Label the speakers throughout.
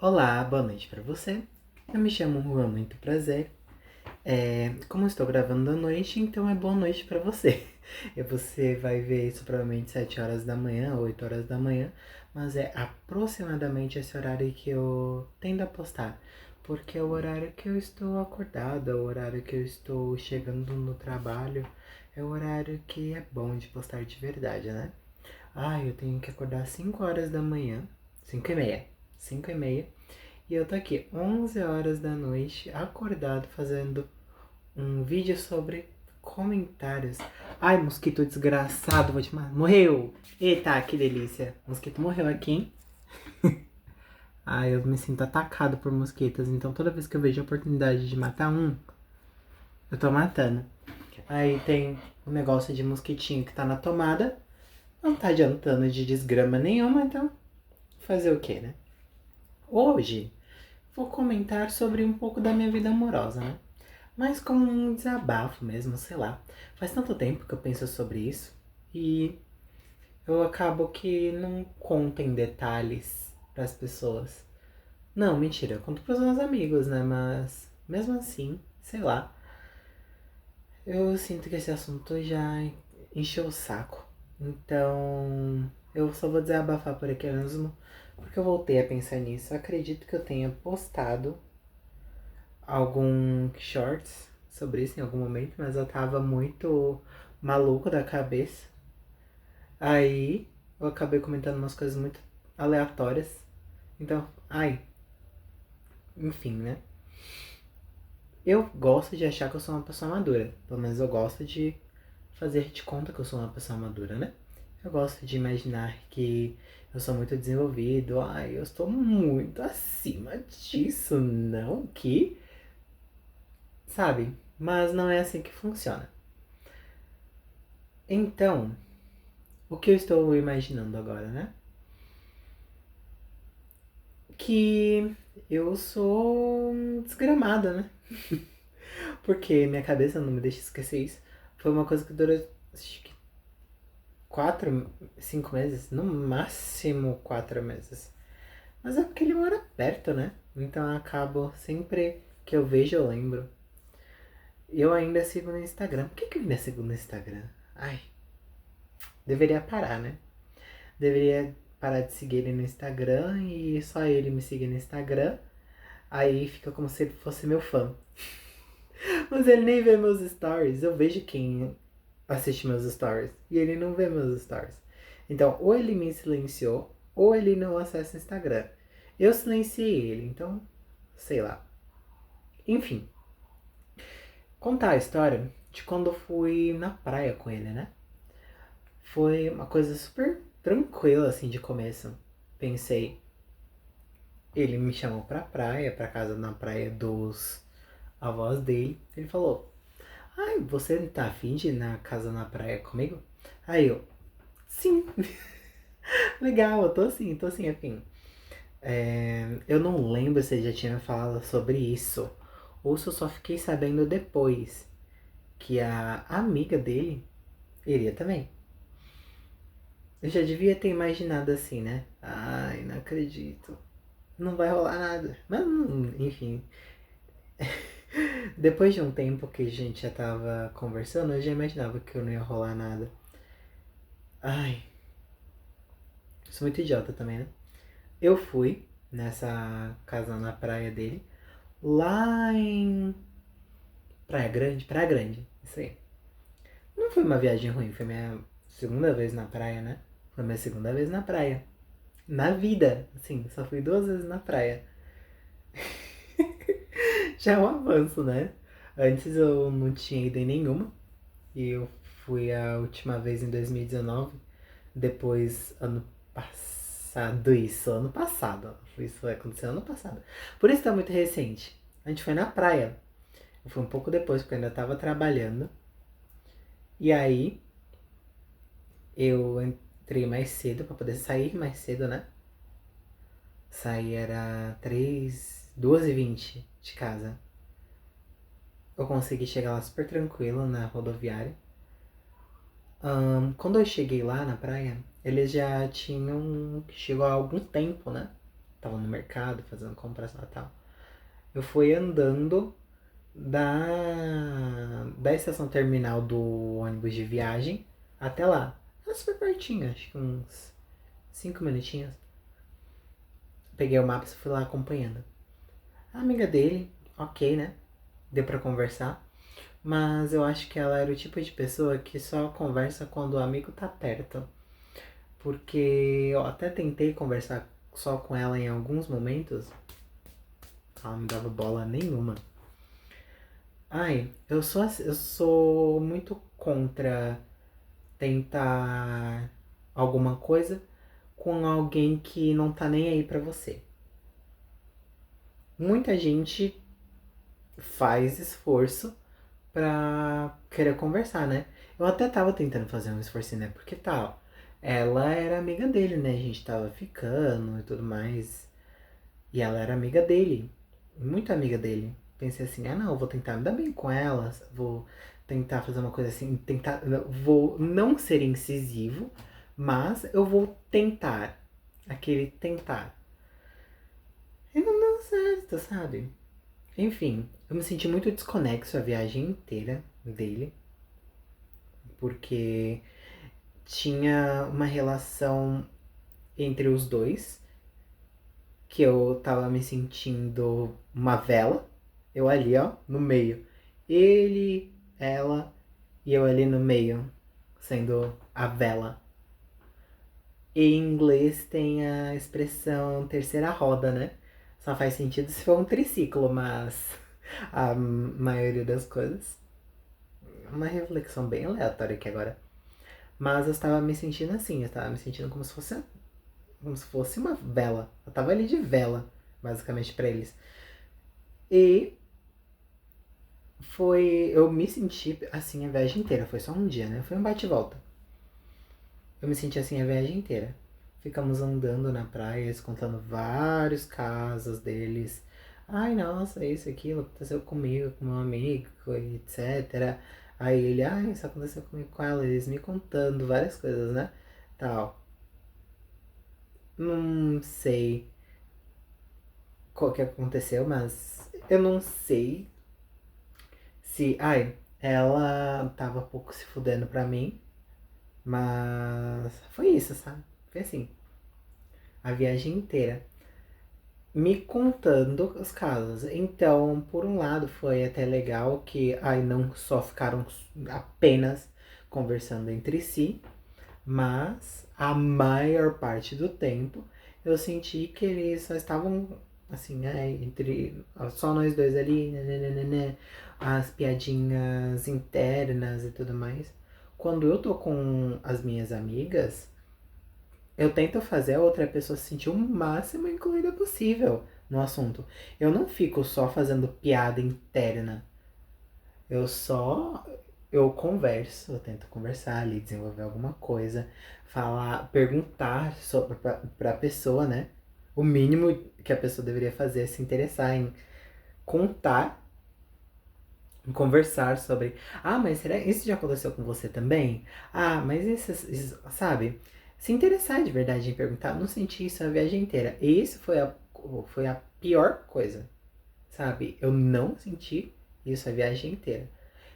Speaker 1: Olá, boa noite pra você. Eu me chamo Juan, muito prazer. Como eu estou gravando à noite, então é boa noite pra você. E você vai ver isso provavelmente 7 horas da manhã, 8 horas da manhã, mas é aproximadamente esse horário que eu tendo a postar, porque é o horário que eu estou acordado, é o horário que eu estou chegando no trabalho, é o horário que é bom de postar de verdade, né? Eu tenho que acordar 5 horas da manhã, 5 e meia, 5 e meia, e eu tô aqui 11 horas da noite, acordado, fazendo um vídeo sobre comentários. Ai, mosquito desgraçado, vou te matar. Morreu! Eita, que delícia. O mosquito morreu aqui, hein? Ai, eu me sinto atacado por mosquitos, então toda vez que eu vejo a oportunidade de matar um, eu tô matando. Aí tem o negócio de mosquitinho que tá na tomada. Não tá adiantando de desgrama nenhuma, então fazer o que, né? Hoje vou comentar sobre um pouco da minha vida amorosa, né? Mas como um desabafo mesmo, sei lá. Faz tanto tempo que eu penso sobre isso e eu acabo que não conto em detalhes pras pessoas. Não, mentira, eu conto pros meus amigos, né? Mas mesmo assim, sei lá. Eu sinto que esse assunto já encheu o saco. Então, eu só vou desabafar por aqui mesmo, porque eu voltei a pensar nisso. Eu acredito que eu tenha postado algum shorts sobre isso em algum momento, mas eu tava muito maluco da cabeça. Aí eu acabei comentando umas coisas muito aleatórias. Então, enfim, né? Eu gosto de achar que eu sou uma pessoa madura. Pelo menos eu gosto de fazer de conta que eu sou uma pessoa madura, né? Eu gosto de imaginar que eu sou muito desenvolvido. Eu estou muito acima disso, não que, sabe? Mas não é assim que funciona. Então, o que eu estou imaginando agora, né? Que eu sou desgramada, né? Porque minha cabeça não me deixa esquecer isso. Foi uma coisa que durou, acho que 4, 5 meses, no máximo 4 meses. Mas é porque ele mora perto, né? Então eu acabo sempre que eu vejo, eu lembro. Eu ainda sigo no Instagram. Por que eu ainda sigo no Instagram? Ai, deveria parar, né? Deveria parar de seguir ele no Instagram e só ele me seguir no Instagram. Aí fica como se ele fosse meu fã. Mas ele nem vê meus stories. Eu vejo quem assiste meus stories. E ele não vê meus stories. Então, ou ele me silenciou, ou ele não acessa o Instagram. Eu silenciei ele, então, sei lá. Enfim, contar a história de quando eu fui na praia com ele, né? Foi uma coisa super tranquila, assim, de começo. Pensei, ele me chamou pra praia, pra casa na praia dos avós dele. Ele falou, você tá afim de ir na casa na praia comigo? Aí eu, sim, legal, eu tô assim, afim. Eu não lembro se ele já tinha me falado sobre isso. Ou se eu só fiquei sabendo depois que a amiga dele iria também. Eu já devia ter imaginado assim, né? Ai, não acredito. Não vai rolar nada. Mas, enfim. Depois de um tempo que a gente já tava conversando, eu já imaginava que eu não ia rolar nada. Ai, sou muito idiota também, né? Eu fui nessa casa na praia dele, lá em Praia Grande, isso aí. Não foi uma viagem ruim, foi minha segunda vez na praia, né? Foi minha segunda vez na praia. Na vida, assim, só fui 2 vezes na praia. Já é um avanço, né? Antes eu não tinha ido em nenhuma. E eu fui a última vez em 2019. Depois, ano passado, isso, ano passado. Isso vai acontecer ano passado. Por isso tá muito recente. A gente foi na praia. Eu fui um pouco depois, porque eu ainda tava trabalhando. E aí, eu entrei mais cedo pra poder sair mais cedo, né? Sair era 2h20 de casa. Eu consegui chegar lá super tranquilo na rodoviária. Quando eu cheguei lá na praia, eles já tinham. Chegou há algum tempo, né? tava no mercado fazendo compras lá e tal. Eu fui andando da estação terminal do ônibus de viagem até lá. Era super pertinho, acho que uns 5 minutinhos. Peguei o mapa e fui lá acompanhando. A amiga dele, ok, né? Deu pra conversar. Mas eu acho que ela era o tipo de pessoa que só conversa quando o amigo tá perto. Porque eu até tentei conversar só com ela em alguns momentos. Ela não me dava bola nenhuma. Ai, eu sou muito contra tentar alguma coisa com alguém que não tá nem aí pra você. Muita gente faz esforço pra querer conversar, né? Eu até tava tentando fazer um esforço, né? Porque tal, ela era amiga dele, né? A gente tava ficando e tudo mais. E ela era amiga dele, muito amiga dele. Pensei assim, ah não, eu vou tentar me dar bem com ela, vou tentar fazer uma coisa assim, tentar, vou não ser incisivo, mas eu vou tentar, aquele tentar. E não deu certo, sabe? Enfim, eu me senti muito desconexo a viagem inteira dele, porque tinha uma relação entre os dois que eu tava me sentindo uma vela, eu ali, ó, no meio. Ele, ela e eu ali no meio, sendo a vela. Em inglês tem a expressão terceira roda, né? Só faz sentido se for um triciclo, mas a maioria das coisas. Uma reflexão bem aleatória aqui agora. Mas eu estava me sentindo assim, eu estava me sentindo como se fosse uma vela. Eu tava ali de vela, basicamente, pra eles. E eu me senti assim a viagem inteira. Foi só um dia, né? Foi um bate e volta. Eu me senti assim a viagem inteira. Ficamos andando na praia, eles contando vários casos deles. Ai, nossa, isso, aquilo aconteceu comigo, com meu amigo, etc. Aí ele, ai, isso aconteceu comigo com ela. Eles me contando várias coisas, né? Tal. Não sei o que aconteceu, mas eu não sei se. Ai, ela tava pouco se fudendo pra mim, mas foi isso, sabe? Foi assim, a viagem inteira. Me contando os casos. Então, por um lado, foi até legal que ai, não só ficaram apenas conversando entre si, mas a maior parte do tempo eu senti que eles só estavam assim, entre só nós dois ali, né, as piadinhas internas e tudo mais. Quando eu tô com as minhas amigas, eu tento fazer a outra pessoa se sentir o máximo incluída possível no assunto. Eu não fico só fazendo piada interna. Eu só. Eu converso, eu tento conversar ali, desenvolver alguma coisa, falar, perguntar sobre, pra pessoa, né? O mínimo que a pessoa deveria fazer é se interessar em contar, em conversar sobre. Ah, mas será isso já aconteceu com você também? Ah, mas isso sabe? Se interessar de verdade em perguntar, não senti isso a viagem inteira. E isso foi a pior coisa, sabe? Eu não senti isso a viagem inteira.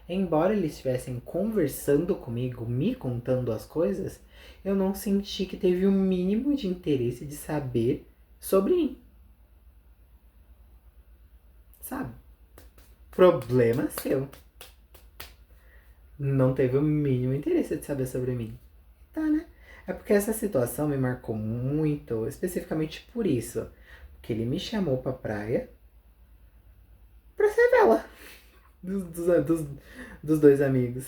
Speaker 1: Embora eles estivessem conversando comigo, me contando as coisas, eu não senti que teve o mínimo de interesse de saber sobre mim, sabe? Problema seu. Não teve o mínimo interesse de saber sobre mim. Tá, né? É porque essa situação me marcou muito, especificamente por isso. Porque ele me chamou pra praia pra ser vela dos dois amigos.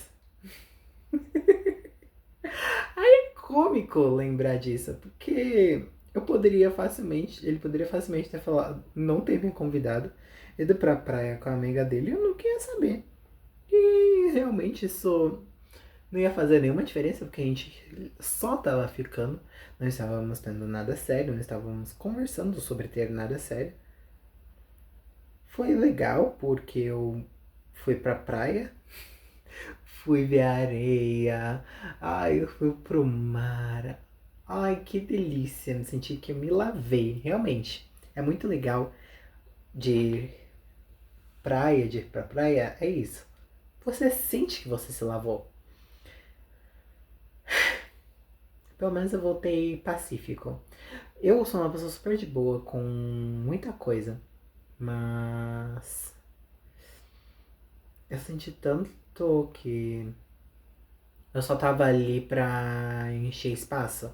Speaker 1: É cômico lembrar disso, porque ele poderia facilmente ter falado, não ter me convidado, ido pra praia com a amiga dele e eu não queria saber. E realmente isso não ia fazer nenhuma diferença, porque a gente só tava ficando, não estávamos tendo nada sério, não estávamos conversando sobre ter nada sério. Foi legal, porque eu fui pra praia, fui ver a areia, ai, eu fui pro mar. Ai, que delícia. Me senti que eu me lavei, realmente. É muito legal de praia, de ir pra praia, é isso. Você sente que você se lavou. Pelo menos eu voltei pacífico. Eu sou uma pessoa super de boa com muita coisa, mas eu senti tanto que eu só tava ali pra encher espaço.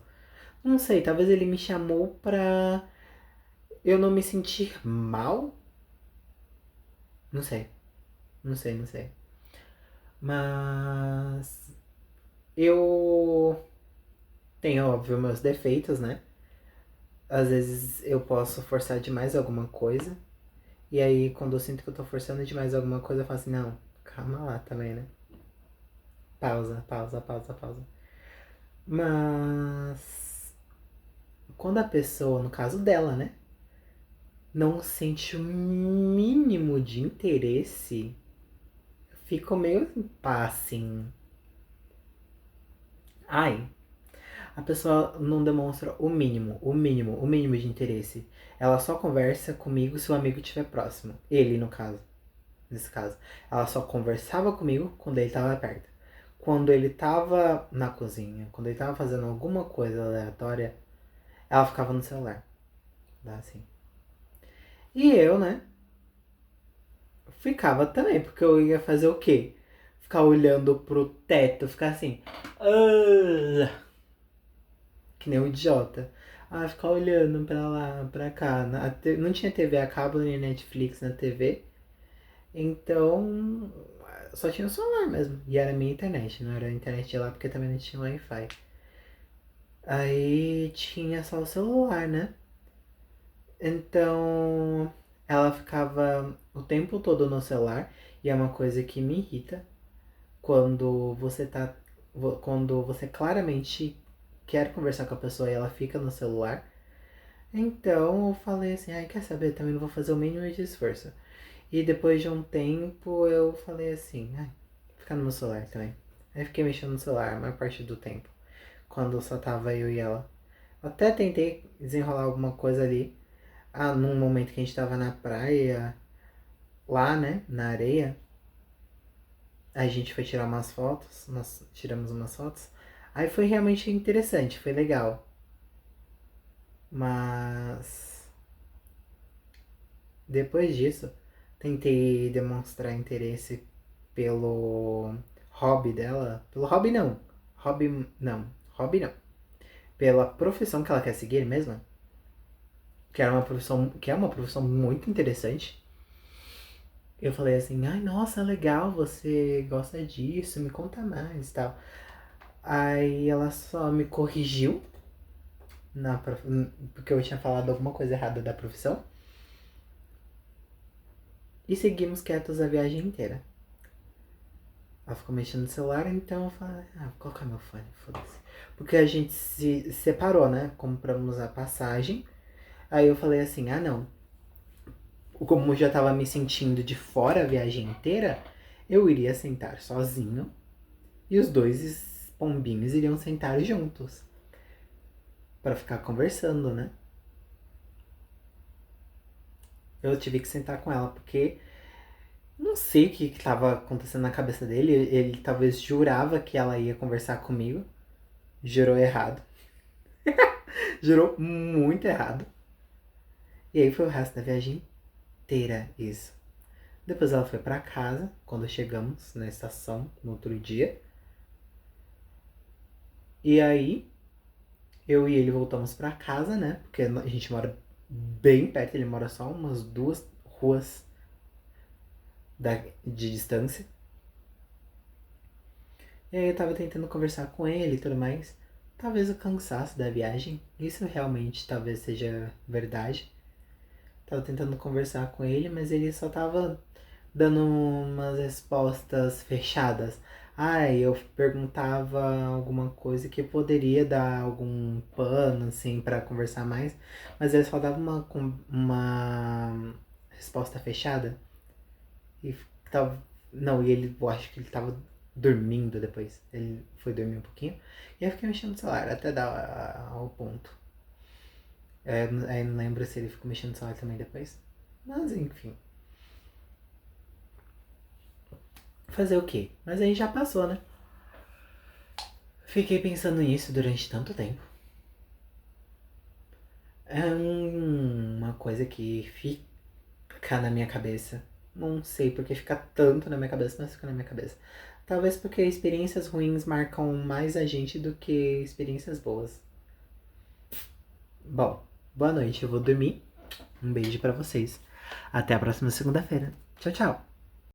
Speaker 1: Não sei, talvez ele me chamou pra eu não me sentir mal. Não sei, não sei. Mas eu tenho, óbvio, meus defeitos, né? Às vezes eu posso forçar demais alguma coisa. E aí, quando eu sinto que eu tô forçando demais alguma coisa, eu falo assim, não, calma lá também, né? Pausa, pausa, pausa, pausa. Mas quando a pessoa, no caso dela, né, não sente o mínimo de interesse, fica meio pá, assim. Ai, a pessoa não demonstra o mínimo de interesse. Ela só conversa comigo se o amigo estiver próximo. Ele, no caso, nesse caso. Ela só conversava comigo quando ele estava perto. Quando ele tava na cozinha, quando ele tava fazendo alguma coisa aleatória, ela ficava no celular. Assim. E eu, né, ficava também, porque eu ia fazer o quê? Ficar olhando pro teto, ficar assim. "Ah", que nem um idiota. Ah, ficar olhando pra lá, pra cá. Não tinha TV a cabo nem Netflix na TV. Então, só tinha o celular mesmo. E era a minha internet, não era a internet de lá porque também não tinha Wi-Fi. Aí tinha só o celular, né? Então, ela ficava o tempo todo no celular. E é uma coisa que me irrita quando você tá. Quando você claramente quer conversar com a pessoa e ela fica no celular. Então eu falei assim, ai, quer saber? Também não vou fazer o mínimo de esforço. E depois de um tempo eu falei assim, ai, ficar no meu celular também. Aí fiquei mexendo no celular a maior parte do tempo. Quando só tava eu e ela. Até tentei desenrolar alguma coisa ali. Ah, num momento que a gente tava na praia, lá, né, na areia. A gente foi tirar umas fotos, nós tiramos umas fotos. Aí foi realmente interessante, foi legal. Mas depois disso, tentei demonstrar interesse pelo hobby dela. Pelo hobby não. Hobby não. Hobby não. Pela profissão que ela quer seguir mesmo. Que era uma profissão. Que é uma profissão muito interessante. Eu falei assim, ai nossa, legal, você gosta disso, me conta mais e tal. Aí ela só me corrigiu porque eu tinha falado alguma coisa errada da profissão. E seguimos quietos a viagem inteira. Ela ficou mexendo no celular, então eu falei, ah, vou colocar meu fone, foda-se. Porque a gente se separou, né? Compramos a passagem. Aí eu falei assim, ah não. Como eu já tava me sentindo de fora a viagem inteira, eu iria sentar sozinho. E os dois pombinhos iriam sentar juntos. Pra ficar conversando, né? Eu tive que sentar com ela, porque não sei o que estava acontecendo na cabeça dele. Ele talvez jurava que ela ia conversar comigo. Jurou errado. Jurou muito errado. E aí foi o resto da viagem inteira isso. Depois ela foi pra casa, quando chegamos na estação, no outro dia. E aí, eu e ele voltamos pra casa, né? Porque a gente mora bem perto, ele mora só umas 2 ruas de distância. E aí eu tava tentando conversar com ele e tudo mais. Talvez o cansaço da viagem, isso realmente talvez seja verdade. Tava tentando conversar com ele, mas ele só tava dando umas respostas fechadas. Ah, eu perguntava alguma coisa que poderia dar algum pano, assim, pra conversar mais, mas ele só dava uma resposta fechada. E tava. Não, e ele, eu acho que ele tava dormindo depois. Ele foi dormir um pouquinho. E eu fiquei mexendo no celular até dar ao ponto. Aí não lembro se ele ficou mexendo no celular também depois. Mas enfim. Fazer o quê? Mas aí já passou, né? Fiquei pensando nisso durante tanto tempo. É uma coisa que fica na minha cabeça. Não sei porque fica tanto na minha cabeça, mas fica na minha cabeça. Talvez porque experiências ruins marcam mais a gente do que experiências boas. Bom, boa noite, eu vou dormir. Um beijo pra vocês. Até a próxima segunda-feira. Tchau, tchau.